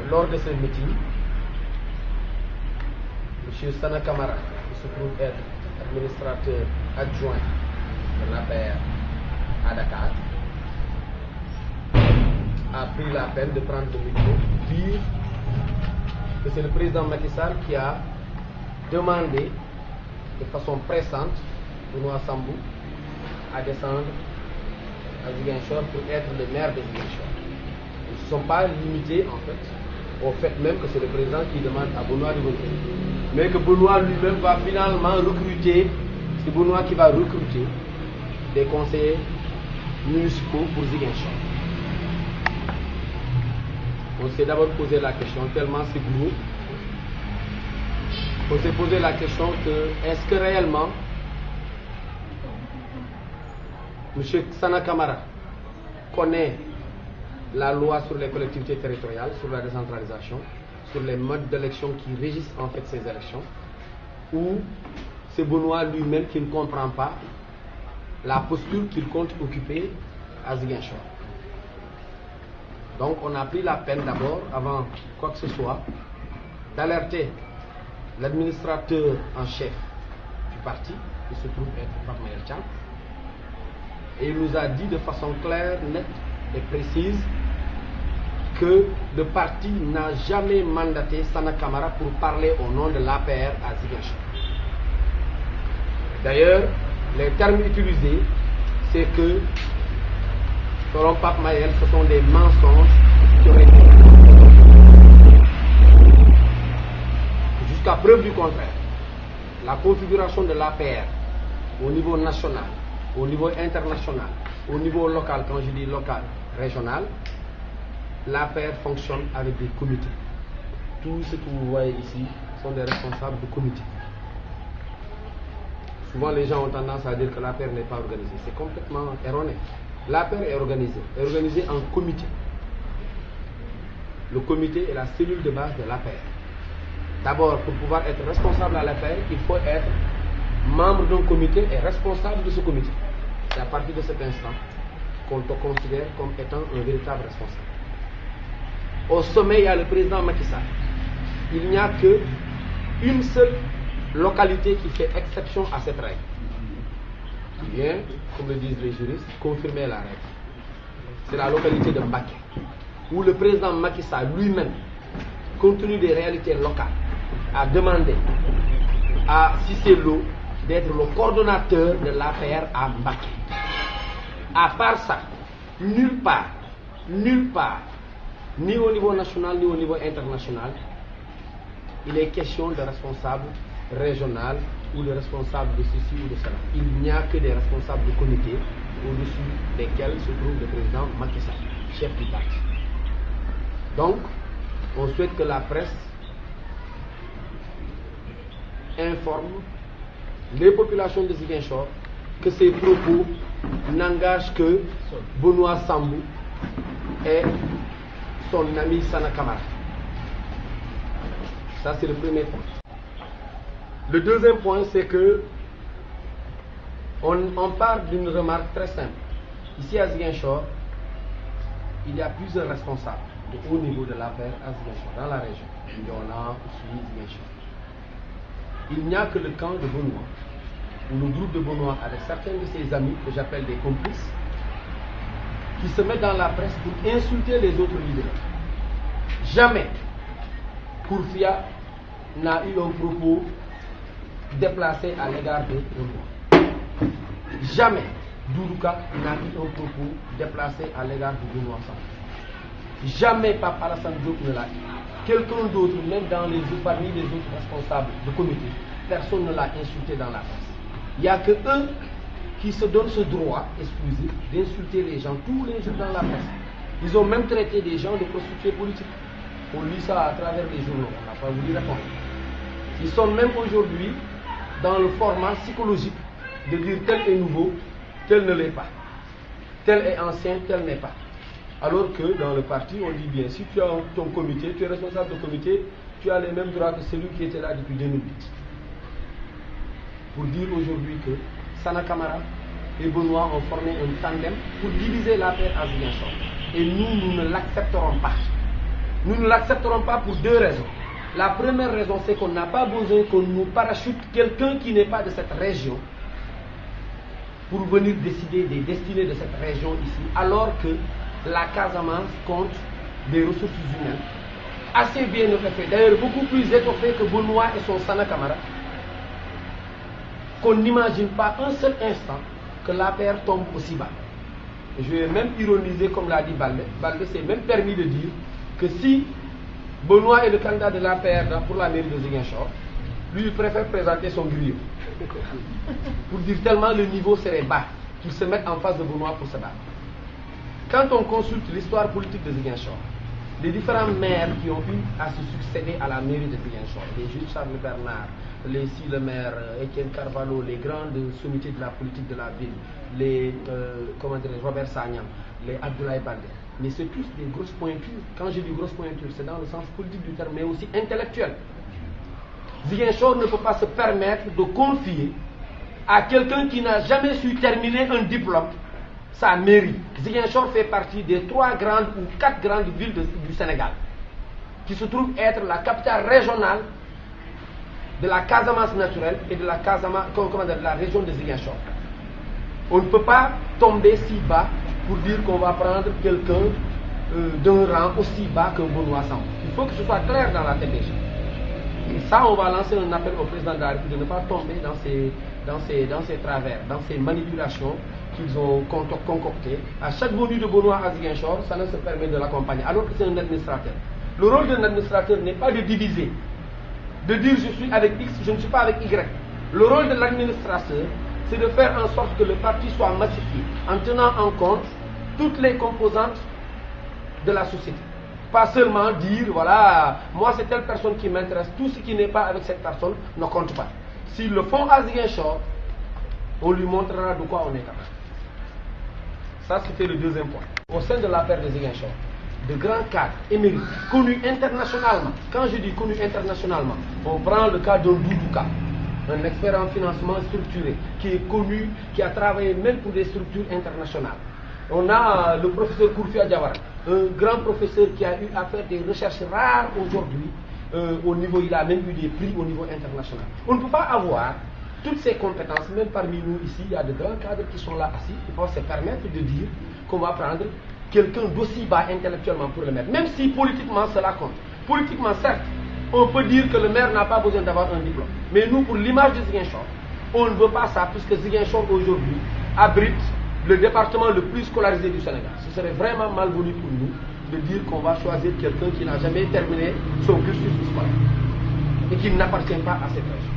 lors de ce meeting, M. Sana Kamara, qui se trouve être administrateur adjoint de l'APR à Dakar, a pris la peine de prendre le micro pour dire que c'est le président Macky Sall qui a demandé de façon pressante Benoît Sambou à descendre à Ziguinchor pour être le maire de Ziguinchor. Ils ne se sont pas limités en fait au fait même que c'est le président qui demande à Benoît de venir, mais que Benoît lui-même va finalement recruter, c'est Benoît qui va recruter des conseillers municipaux pour Ziguinchor. On s'est d'abord posé la question, tellement c'est gros, on s'est posé la question que est-ce que réellement M. Sana Kamara connaît la loi sur les collectivités territoriales, sur la décentralisation, sur les modes d'élection qui régissent en fait ces élections, ou c'est Benoît lui-même qui ne comprend pas la posture qu'il compte occuper à Ziguinchor. Donc on a pris la peine d'abord, avant quoi que ce soit, d'alerter l'administrateur en chef du parti, qui se trouve être Pape Mayel Thiam, et il nous a dit de façon claire, nette et précise que le parti n'a jamais mandaté Sana Kamara pour parler au nom de l'APR à Ziguinchor. D'ailleurs, les termes utilisés, c'est que selon Pape Mayel, ce sont des mensonges qui auraient été jusqu'à preuve du contraire. La configuration de l'APR au niveau national, au niveau international, au niveau local, quand je dis local, régional, l'APR fonctionne avec des comités. Tout ce que vous voyez ici sont des responsables de comités. Souvent les gens ont tendance à dire que l'APR n'est pas organisée. C'est complètement erroné. L'APR est organisée en comité. Le comité est la cellule de base de l'APR. D'abord, pour pouvoir être responsable à l'APR, il faut être membre d'un comité et responsable de ce comité. C'est à partir de cet instant qu'on te considère comme étant un véritable responsable. Au sommet, il y a le président Macky Sall. Il n'y a qu'une seule localité qui fait exception à cette règle. Qui vient, comme le disent les juristes, confirmer la règle. C'est la localité de Mbacké, où le président Macky Sall lui-même, compte tenu des réalités locales, a demandé à Cissé Lo d'être le coordonnateur de l'APR à Mbacké. À part ça, nulle part, ni au niveau national, ni au niveau international, il est question de responsable régional ou de responsable de ceci ou de cela. Il n'y a que des responsables de comité au-dessus desquels se trouve le président Macky Sall, chef du parti. Donc, on souhaite que la presse informe les populations de Ziguinchor que ces propos n'engagent que Benoît Sambou et son ami Sana Kamara. Ça, c'est le premier point. Le deuxième point, c'est que on part d'une remarque très simple. Ici à Ziguinchor, il y a plusieurs responsables de haut niveau de l'APR à Ziguinchor, dans la région. Il y en a aussi Ziguinchor. Il n'y a que le camp de Benoît, ou le groupe de Benoît avec certains de ses amis, que j'appelle des complices, qui se mettent dans la presse pour insulter les autres leaders. Jamais Kourfia n'a eu un propos déplacé à l'égard de Benoît. Jamais Doudouka n'a eu un propos déplacé à l'égard de Benoît Sambou. Jamais Pape Alassane Diop ne l'a eu. Quelqu'un d'autre, même parmi les autres responsables de comité, personne ne l'a insulté dans la presse. Il n'y a que eux qui se donnent ce droit exclusif d'insulter les gens tous les jours dans la presse. Ils ont même traité des gens de prostituées politiques. On lit ça à travers les journaux, on n'a pas voulu répondre. Ils sont même aujourd'hui dans le format psychologique de dire tel est nouveau, tel ne l'est pas. Tel est ancien, tel n'est pas. Alors que dans le parti, on dit bien, si tu as ton comité, tu es responsable de comité, tu as les mêmes droits que celui qui était là depuis 2008. Pour dire aujourd'hui que Sana Kamara et Benoît ont formé un tandem pour diviser l'APR à Ziguinchor. Et nous ne l'accepterons pas. Nous ne l'accepterons pas pour deux raisons. La première raison, c'est qu'on n'a pas besoin qu'on nous parachute quelqu'un qui n'est pas de cette région pour venir décider des destinées de cette région ici, alors que la Casamance compte des ressources humaines assez bien étoffées, d'ailleurs beaucoup plus étoffées que Benoît et son Sana Camara, qu'on n'imagine pas un seul instant que l'APR tombe aussi bas. Et je vais même ironiser, comme l'a dit Balde. Balde s'est même permis de dire que si Benoît est le candidat de l'APR pour la mairie de Ziguinchor, lui il préfère présenter son griot. Pour dire tellement le niveau serait bas, qu'il se mette en face de Benoît pour se battre. Quand on consulte l'histoire politique de Ziguinchor, les différents maires qui ont eu à se succéder à la mairie de Ziguinchor, les juges Charles Bernard, le maire Étienne Carvalho, les grandes sommités de la politique de la ville, les Robert Sagnam, les Abdoulaye Baldé, mais c'est tous des grosses pointures. Quand je dis grosses pointures, c'est dans le sens politique du terme, mais aussi intellectuel. Ziguinchor ne peut pas se permettre de confier à quelqu'un qui n'a jamais su terminer un diplôme sa mairie. Ziguinchor fait partie des 3 grandes ou 4 grandes villes du Sénégal, qui se trouve être la capitale régionale de la Casamance naturelle et de la région de Ziguinchor. On ne peut pas tomber si bas pour dire qu'on va prendre quelqu'un d'un rang aussi bas qu'un Benoît Sambou. Il faut que ce soit clair dans la tête des gens. Et ça, on va lancer un appel au président de la République de ne pas tomber dans ces travers, dans ces manipulations qu'ils ont concoctées. À chaque venue de Benoît à Ziguinchor, ça ne se permet de l'accompagner, alors que c'est un administrateur. Le rôle d'un administrateur n'est pas de diviser, de dire je suis avec X, je ne suis pas avec Y. Le rôle de l'administrateur, c'est de faire en sorte que le parti soit massifié, en tenant en compte toutes les composantes de la société. Pas seulement dire, voilà, moi c'est telle personne qui m'intéresse, tout ce qui n'est pas avec cette personne ne compte pas. S'ils le font à Ziguinchor, on lui montrera de quoi on est capable. Ça, c'était le deuxième point. Au sein de l'affaire de Ziguinchor, de grands cadres émérites, connus internationalement. Quand je dis connus internationalement, on prend le cas d'un Doudouka, un expert en financement structuré, qui est connu, qui a travaillé même pour des structures internationales. On a le professeur Kourfia Diawara, un grand professeur qui a eu à faire des recherches rares aujourd'hui, au niveau, il a même eu des prix au niveau international. On ne peut pas avoir toutes ces compétences, même parmi nous ici, il y a de grands cadres qui sont là assis, qui peuvent se permettre de dire qu'on va prendre quelqu'un d'aussi bas intellectuellement pour le mettre, même si politiquement cela compte. Politiquement, certes, on peut dire que le maire n'a pas besoin d'avoir un diplôme. Mais nous, pour l'image de Ziguinchor, on ne veut pas ça, puisque Ziguinchor aujourd'hui abrite le département le plus scolarisé du Sénégal. Ce serait vraiment malvenu pour nous de dire qu'on va choisir quelqu'un qui n'a jamais terminé son cursus scolaire et qui n'appartient pas à cette région.